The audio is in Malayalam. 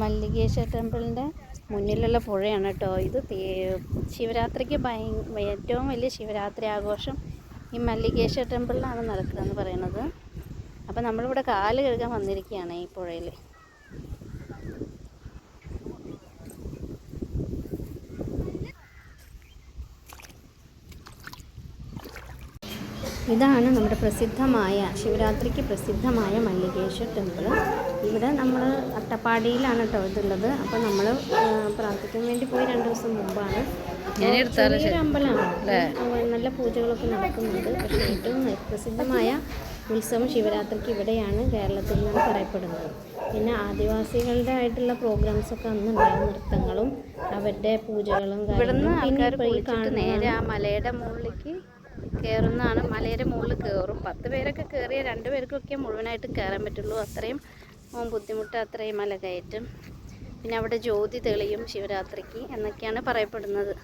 മല്ലികേശ്വര ടെമ്പിളിൻ്റെ മുന്നിലുള്ള പുഴയാണ് കേട്ടോ ഇത്. ശിവരാത്രിക്ക് ഏറ്റവും വലിയ ശിവരാത്രി ആഘോഷം ഈ മല്ലികേശ്വര ടെമ്പിളിലാണ് നടക്കുകയെന്ന് പറയുന്നത്. അപ്പോൾ നമ്മളിവിടെ കാല് കഴുകാൻ വന്നിരിക്കുകയാണ് ഈ പുഴയിൽ. ഇതാണ് നമ്മുടെ പ്രസിദ്ധമായ ശിവരാത്രിക്ക് പ്രസിദ്ധമായ മല്ലികേശ്വര ടെമ്പിൾ. ഇവിടെ നമ്മൾ അട്ടപ്പാടിയിലാണ് കേട്ടോ ഇതുള്ളത്. അപ്പോൾ നമ്മൾ പ്രാർത്ഥിക്കാൻ വേണ്ടി പോയി 2 ദിവസം മുമ്പാണ്. ചെറിയൊരു അമ്പലമാണ്, നല്ല പൂജകളൊക്കെ നടക്കുന്നുണ്ട്. പക്ഷേ ഏറ്റവും പ്രസിദ്ധമായ ഉത്സവം ശിവരാത്രിക്ക് ഇവിടെയാണ് കേരളത്തിൽ നിന്നാണ് പറയപ്പെടുന്നത്. പിന്നെ ആദിവാസികളുടെ ആയിട്ടുള്ള പ്രോഗ്രാംസൊക്കെ അന്നുണ്ടാവും, നൃത്തങ്ങളും അവരുടെ പൂജകളും കാര്യങ്ങളും. പിന്നെ നേരെ ആ മലയുടെ മുകളിലേക്ക് കയറുന്നതാണ്. മലയുടെ മുകളിൽ കയറും. 10 പേരൊക്കെ കയറിയ 2 പേർക്കൊക്കെ മുഴുവനായിട്ടും കയറാൻ പറ്റുള്ളൂ. അത്രയും ബുദ്ധിമുട്ട്, അത്രയും മല കയറ്റം. പിന്നെ അവിടെ ജ്യോതി തെളിയും ശിവരാത്രിക്ക് എന്നൊക്കെയാണ് പറയപ്പെടുന്നത്.